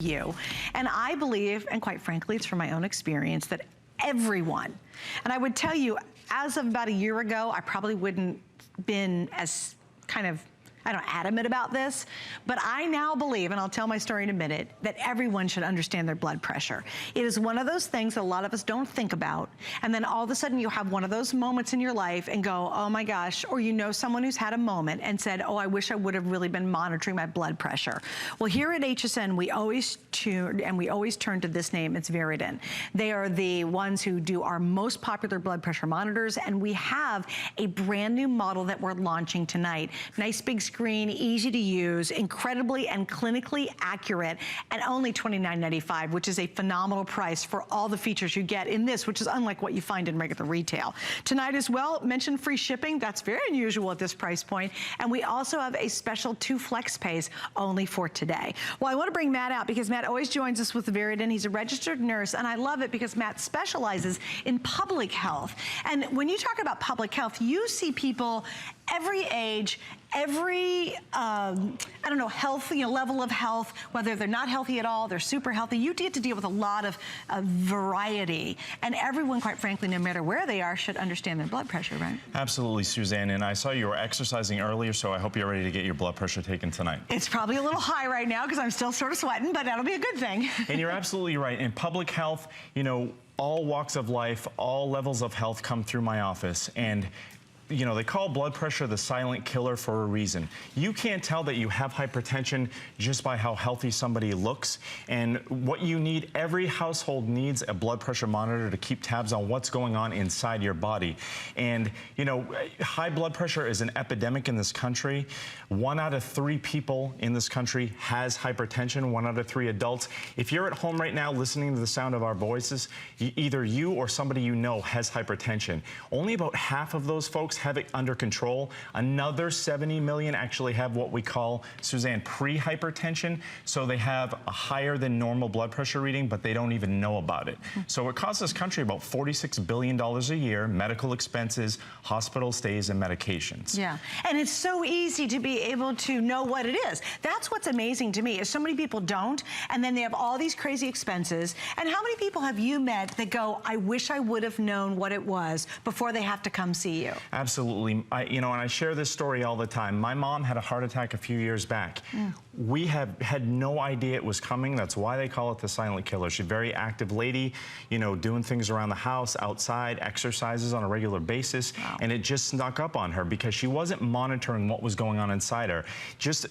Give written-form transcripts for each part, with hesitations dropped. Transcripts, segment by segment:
you. And I believe, and quite frankly, it's from my own experience, that everyone, and I would tell you, as of about a year ago, I probably wouldn't been as kind of, I don't know, adamant about this, but I now believe, and I'll tell my story in a minute, that everyone should understand their blood pressure. It is one of those things that a lot of us don't think about, and then all of a sudden you have one of those moments in your life and go, oh my gosh, or you know someone who's had a moment and said, oh, I wish I would have really been monitoring my blood pressure. Well, here at HSN, we always turn to this name, it's Veridian. They are the ones who do our most popular blood pressure monitors, and we have a brand new model that we're launching tonight. Nice big screen, easy to use, incredibly and clinically accurate, and only $29.95, which is a phenomenal price for all the features you get in this, which is unlike what you find in regular retail. Tonight as well, mention free shipping. That's very unusual at this price point. And we also have a special 2 flex pays only for today. Well, I want to bring Matt out because Matt always joins us with Veridian. He's a registered nurse, and I love it because Matt specializes in public health. And when you talk about public health, you see people every age, every, I don't know, health, level of health, whether they're not healthy at all, they're super healthy. You get to deal with a lot of variety. And everyone, quite frankly, no matter where they are, should understand their blood pressure, right? Absolutely, Suzanne. And I saw you were exercising earlier, so I hope you're ready to get your blood pressure taken tonight. It's probably a little high right now because I'm still sort of sweating, but that'll be a good thing. And you're absolutely right. In public health, all walks of life, all levels of health come through my office. And they call blood pressure the silent killer for a reason. You can't tell that you have hypertension just by how healthy somebody looks. And what you need, every household needs a blood pressure monitor to keep tabs on what's going on inside your body. And, high blood pressure is an epidemic in this country. 1 out of 3 people in this country has hypertension, 1 out of 3 adults. If you're at home right now listening to the sound of our voices, either you or somebody you know has hypertension. Only about half of those folks have it under control. Another 70 million actually have what we call, Suzanne, pre-hypertension. So they have a higher than normal blood pressure reading, but they don't even know about it. So it costs this country about $46 billion a year, medical expenses, hospital stays, and medications. Yeah, and it's so easy to be able to know what it is. That's what's amazing to me, is so many people don't, and then they have all these crazy expenses. And how many people have you met that go, I wish I would have known what it was before they have to come see you? Absolutely. And I share this story all the time. My mom had a heart attack a few years back. We had no idea it was coming. That's why they call it the silent killer. She's a very active lady, doing things around the house, outside, exercises on a regular basis. Wow. And it just snuck up on her because she wasn't monitoring what was going on inside her. Just,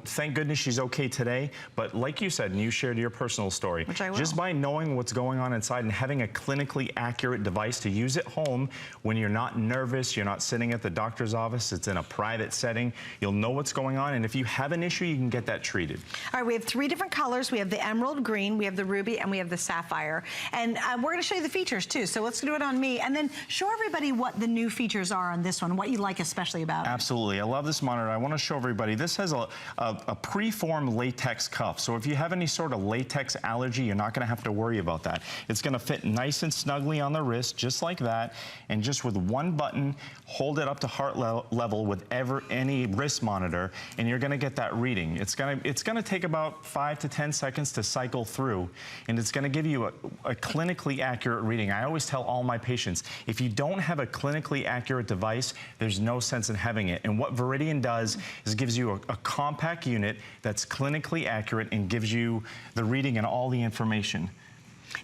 thank goodness she's okay today. But like you said, and you shared your personal story, which I will. Just by knowing what's going on inside and having a clinically accurate device to use at home when you're not nervous, you're not sitting at the doctor's office, it's in a private setting, you'll know what's going on, and if you have an issue, you can get that treated. All right, we have 3 different colors. We have the emerald green, we have the ruby, and we have the sapphire. And we're gonna show you the features too, so let's do it on me, and then show everybody what the new features are on this one, what you like especially about it. Absolutely, I love this monitor. I wanna show everybody, this has a pre-formed latex cuff, so if you have any sort of latex allergy, you're not gonna have to worry about that. It's gonna fit nice and snugly on the wrist, just like that, and just with one button, hold it up to heart level with any wrist monitor, and you're gonna get that reading. It's gonna take about 5 to 10 seconds to cycle through, and it's gonna give you a clinically accurate reading. I always tell all my patients, if you don't have a clinically accurate device, there's no sense in having it. And what Veridian does is gives you a compact unit that's clinically accurate and gives you the reading and all the information.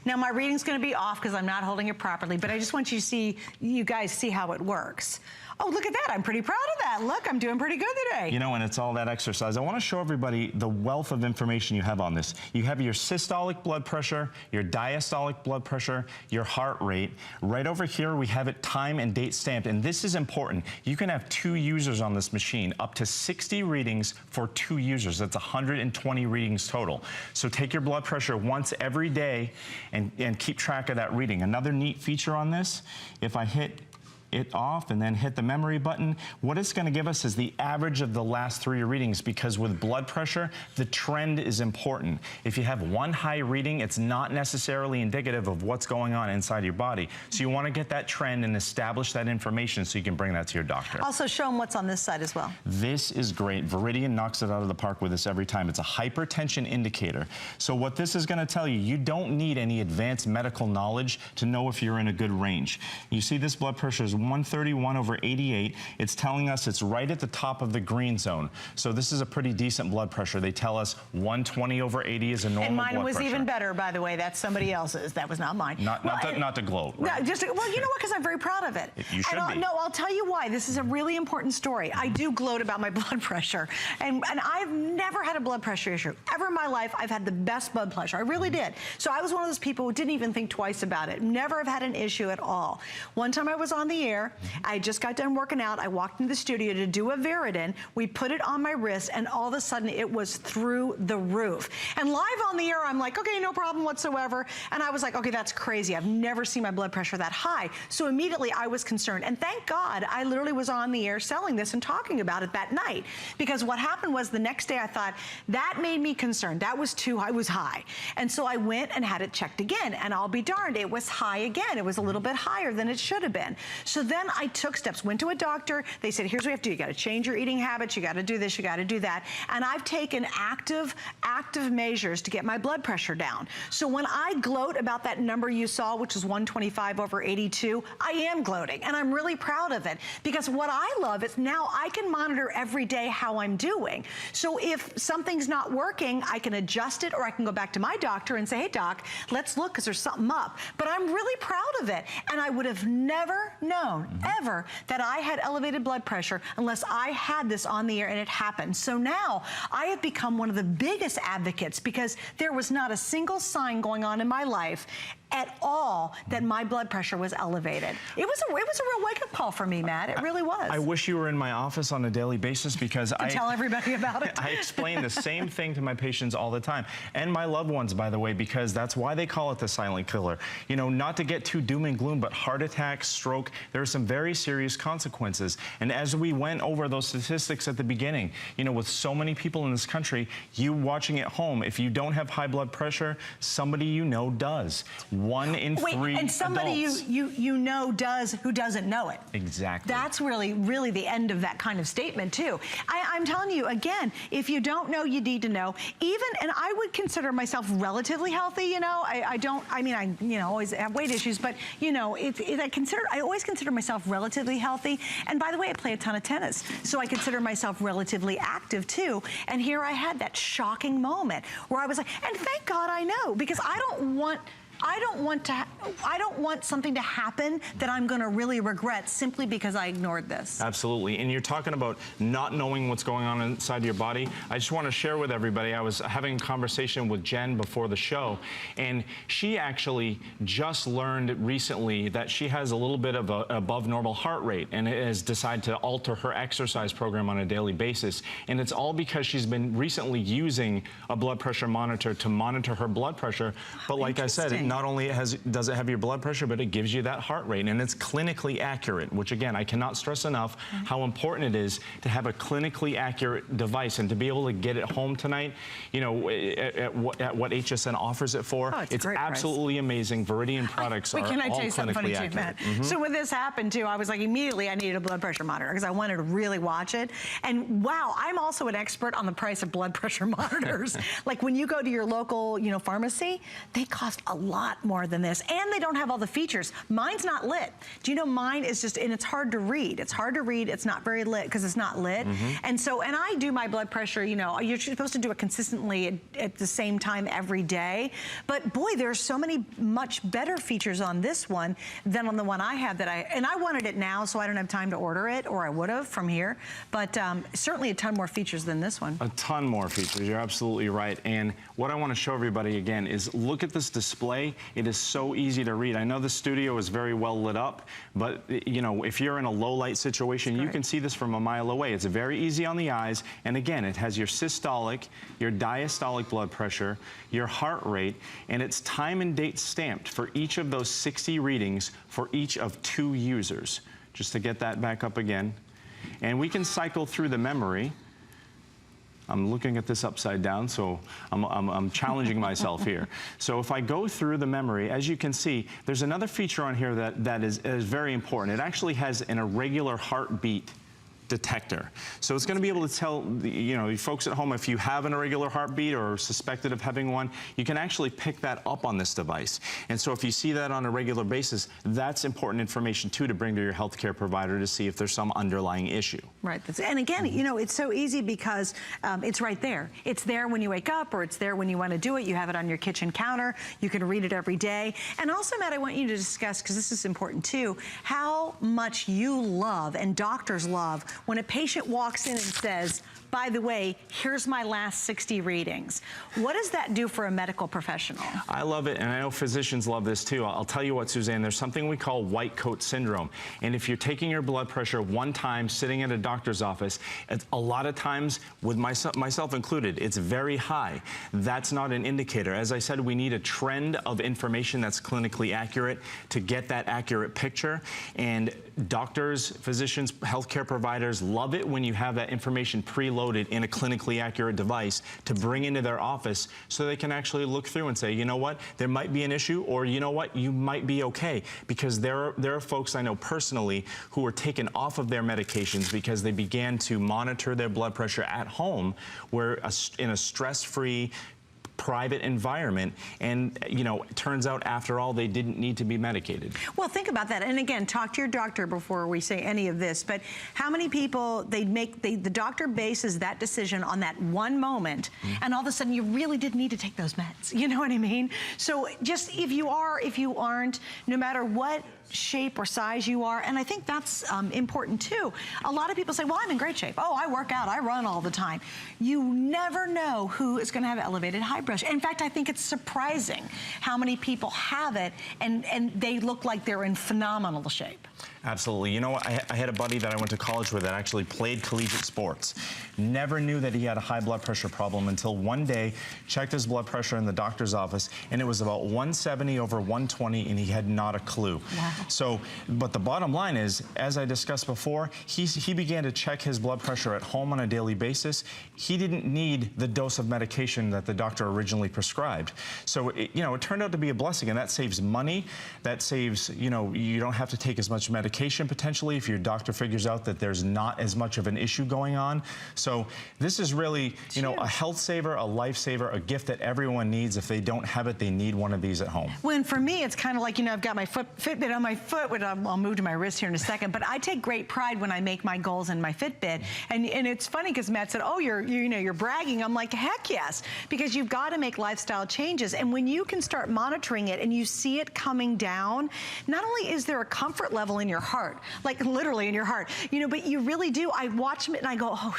Now my reading's gonna be off because I'm not holding it properly, but I just want you guys see how it works. Oh, look at that, I'm pretty proud of that. Look, I'm doing pretty good today. And it's all that exercise. I wanna show everybody the wealth of information you have on this. You have your systolic blood pressure, your diastolic blood pressure, your heart rate. Right over here, we have it time and date stamped, and this is important. You can have 2 users on this machine, up to 60 readings for 2 users. That's 120 readings total. So take your blood pressure once every day and keep track of that reading. Another neat feature on this, if I hit it off and then hit the memory button, what it's going to give us is the average of the last 3 readings, because with blood pressure, the trend is important. If you have one high reading, it's not necessarily indicative of what's going on inside your body. So you want to get that trend and establish that information so you can bring that to your doctor. Also show them what's on this side as well. This is great. Veridian knocks it out of the park with us every time. It's a hypertension indicator. So what this is going to tell you, you don't need any advanced medical knowledge to know if you're in a good range. You see this blood pressure is 131/88. It's telling us it's right at the top of the green zone. So this is a pretty decent blood pressure. They tell us 120/80 is a normal blood pressure. And mine was even better, by the way. That's somebody else's. That was not mine. Not to gloat. Right? No, just, well, you know what? Because I'm very proud of it. You should be. No, I'll tell you why. This is a really important story. I do gloat about my blood pressure. And I've never had a blood pressure issue. Ever in my life, I've had the best blood pressure. I really did. So I was one of those people who didn't even think twice about it. Never have had an issue at all. One time I was on the air. I just got done working out. I walked into the studio to do a Veridian. We put it on my wrist, and all of a sudden, it was through the roof. And live on the air, I'm like, okay, no problem whatsoever. And I was like, okay, that's crazy. I've never seen my blood pressure that high. So immediately I was concerned. And thank God I literally was on the air selling this and talking about it that night. Because what happened was the next day I thought, that made me concerned. That was too high, was high. And so I went and had it checked again. And I'll be darned, it was high again. It was a little bit higher than it should have been. So then I took steps, went to a doctor. They said, here's what you have to do. You got to change your eating habits. You got to do this. You got to do that. And I've taken active measures to get my blood pressure down. So when I gloat about that number you saw, which was 125/82, I am gloating. And I'm really proud of it. Because what I love is now I can monitor every day how I'm doing. So if something's not working, I can adjust it, or I can go back to my doctor and say, hey, doc, let's look because there's something up. But I'm really proud of it. And I would have never known, ever, that I had elevated blood pressure unless I had this on the air and it happened. So now I have become one of the biggest advocates, because there was not a single sign going on in my life at all that my blood pressure was elevated. It was a real wake-up call for me, Matt. It really was. I wish you were in my office on a daily basis, because I tell everybody about it. I explain the same thing to my patients all the time, and my loved ones, by the way, because that's why they call it the silent killer. You know, not to get too doom and gloom, but heart attack, stroke, there are some very serious consequences. And as we went over those statistics at the beginning, you know, with so many people in this country, you watching at home, if you don't have high blood pressure, somebody you know does. 1 in 3 and somebody adults. you know does, who doesn't know it. Exactly. That's really the end of that kind of statement too. I'm telling you again, if you don't know, you need to know. And I would consider myself relatively healthy. You know, I always have weight issues, but you know, I always consider myself relatively healthy. And by the way, I play a ton of tennis, so I consider myself relatively active too. And here I had that shocking moment where I was like, and thank God I know, because I don't want something to happen that I'm going to really regret simply because I ignored this. Absolutely. And you're talking about not knowing what's going on inside your body. I just want to share with everybody, I was having a conversation with Jen before the show, and she actually just learned recently that she has a little bit of a above normal heart rate, and has decided to alter her exercise program on a daily basis. And it's all because she's been recently using a blood pressure monitor to monitor her blood pressure. But like I said, not only does it have your blood pressure, but it gives you that heart rate, and it's clinically accurate, which again, I cannot stress enough how important it is to have a clinically accurate device, and to be able to get it home tonight, you know, at what HSN offers it for. Oh, it's absolutely amazing. Veridian products are all clinically accurate. Matt? So when this happened too, I was like, immediately I needed a blood pressure monitor, because I wanted to really watch it. And wow, I'm also an expert on the price of blood pressure monitors. Like when you go to your local, you know, pharmacy, they cost a lot more than this, and they don't have all the features. Mine's not lit. Do you know, mine is just, and it's hard to read. It's hard to read. It's not very lit because it's not lit. And so, and I do my blood pressure, you know, you're supposed to do it consistently at the same time every day. But boy, there's so many much better features on this one than on the one I have and I wanted it now, so I don't have time to order it, or I would have from here. But certainly a ton more features than this one. A ton more features. You're absolutely right. And what I want to show everybody again is look at this display. It is so easy to read. I know the studio is very well lit up, but you know, if you're in a low light situation, you can see this from a mile away. It's very easy on the eyes. And again, it has your systolic, your diastolic blood pressure, your heart rate, and it's time and date stamped for each of those 60 readings for each of 2 users. just to get that back up again. And we can cycle through the memory. I'm looking at this upside down, so I'm challenging myself here. So if I go through the memory, as you can see, there's another feature on here that is very important. It actually has an irregular heartbeat detector. So it's going to be able to tell, you folks at home, if you have an irregular heartbeat or are suspected of having one, you can actually pick that up on this device. And so if you see that on a regular basis, that's important information too to bring to your healthcare provider to see if there's some underlying issue. Right. And again, it's so easy because it's right there. It's there when you wake up, or it's there when you want to do it. You have it on your kitchen counter. You can read it every day. And also, Matt, I want you to discuss, because this is important too, how much you love and doctors love when a patient walks in and says, by the way, here's my last 60 readings. What does that do for a medical professional? I love it, and I know physicians love this too. I'll tell you what, Suzanne, there's something we call white coat syndrome. And if you're taking your blood pressure one time sitting at a doctor's office, a lot of times, with myself included, it's very high. That's not an indicator. As I said, we need a trend of information that's clinically accurate to get that accurate picture. And doctors, physicians, healthcare providers love it when you have that information preloaded in a clinically accurate device to bring into their office so they can actually look through and say, you know what, there might be an issue, or you know what, you might be okay. Because there are folks I know personally who were taken off of their medications because they began to monitor their blood pressure at home, where in a stress-free, private environment, and it turns out after all they didn't need to be medicated. Well, think about that, and again, talk to your doctor before we say any of this, but how many people the doctor bases that decision on that one moment, and all of a sudden you really did need to take those meds, you know what I mean? So just if you aren't, no matter what shape or size you are, and I think that's important too. A lot of people say, well, I'm in great shape. Oh, I work out, I run all the time. You never know who is going to have elevated high blood pressure. In fact, I think it's surprising how many people have it and they look like they're in phenomenal shape. Absolutely. You know what? I had a buddy that I went to college with that actually played collegiate sports. Never knew that he had a high blood pressure problem until one day checked his blood pressure in the doctor's office, and it was about 170 over 120, and he had not a clue. Wow. So, but the bottom line is, as I discussed before, he began to check his blood pressure at home on a daily basis. He didn't need the dose of medication that the doctor originally prescribed. So, it turned out to be a blessing, and that saves money. That saves, you don't have to take as much medication potentially if your doctor figures out that there's not as much of an issue going on. So this is really, a health saver, a lifesaver, a gift that everyone needs. If they don't have it, they need one of these at home. Well, and for me, it's kind of like, I've got my Fitbit on my foot, which I'll move to my wrist here in a second, but I take great pride when I make my goals in my Fitbit. And it's funny because Matt said, oh, you're bragging. I'm like, heck yes, because you've got to make lifestyle changes. And when you can start monitoring it and you see it coming down, not only is there a comfort level in your heart, like literally in your heart, but you really do. I watch it and I go, oh,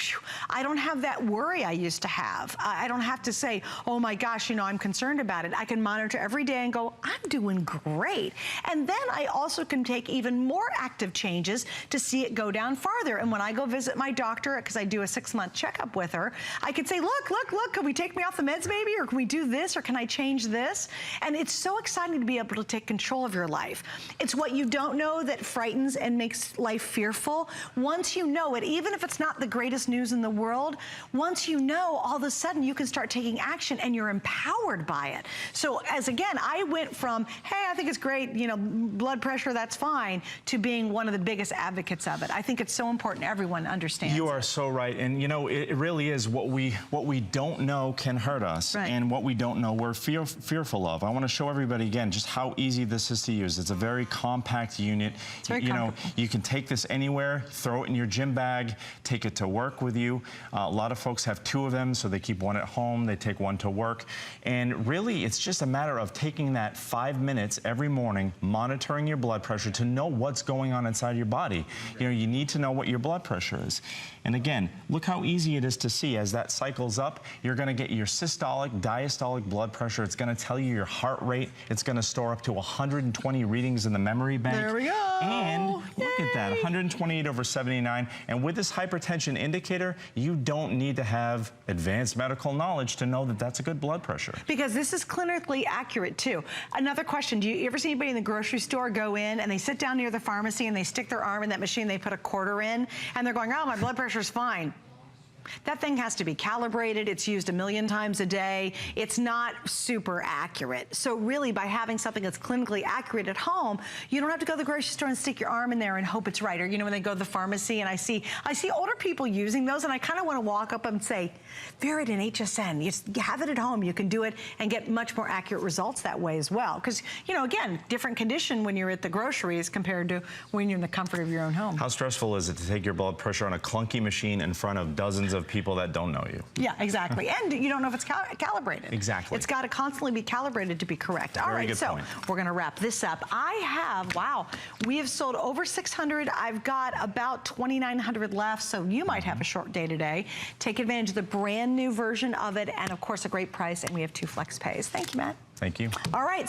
I don't have that worry I used to have. I don't have to say, oh my gosh, I'm concerned about it. I can monitor every day and go, I'm doing great. And then I also can take even more active changes to see it go down farther. And when I go visit my doctor, because I do a 6-month checkup with her, I could say, look, can we take me off the meds maybe? Or can we do this? Or can I change this? And it's so exciting to be able to take control of your life. It's what you don't know that frightens and makes life fearful. Once you know it, even if it's not the greatest news in the world, once you know, all of a sudden you can start taking action and you're empowered by it. So again, I went from, hey, I think it's great, blood pressure, that's fine, to being one of the biggest advocates of it. I think it's so important everyone understands. You are so right. And it really is what we don't know can hurt us. Right. And what we don't know we're fearful of. I want to show everybody again just how easy this is to use. It's a very compact unit. It's very you can take this anywhere, throw it in your gym bag, take it to work with you. A lot of folks have 2 of them, so they keep one at home, they take one to work. And really, it's just a matter of taking that 5 minutes every morning, monitoring your blood pressure to know what's going on inside your body. You need to know what your blood pressure is. And again, look how easy it is to see. As that cycles up, you're going to get your systolic, diastolic blood pressure. It's going to tell you your heart rate. It's going to store up to 120 readings in the memory bank. There we go. And look at that, 128/79. And with this hypertension indicator, you don't need to have advanced medical knowledge to know that that's a good blood pressure. Because this is clinically accurate too. Another question, do you ever see anybody in the grocery store go in and they sit down near the pharmacy and they stick their arm in that machine, they put a quarter in, and they're going, oh, my blood pressure's fine. That thing has to be calibrated. It's used 1 million times a day. It's not super accurate. So really, by having something that's clinically accurate at home, you don't have to go to the grocery store and stick your arm in there and hope it's right. Or, you know, when they go to the pharmacy and I see older people using those, and I kind of want to walk up and say, Veridian, HSN, you have it at home. You can do it and get much more accurate results that way as well. Because, you know, again, different condition when you're at the groceries compared to when you're in the comfort of your own home. How stressful is it to take your blood pressure on a clunky machine in front of dozens of people that don't know you? Yeah, exactly. And you don't know if it's calibrated. Exactly. It's got to constantly be calibrated to be correct. All right, so we're going to wrap this up. I have, wow, we have sold over 600. I've got about 2,900 left, so you might have a short day today. Take advantage of the brand new version of it, and of course, a great price, and we have 2 flex pays. Thank you, Matt. Thank you. All right.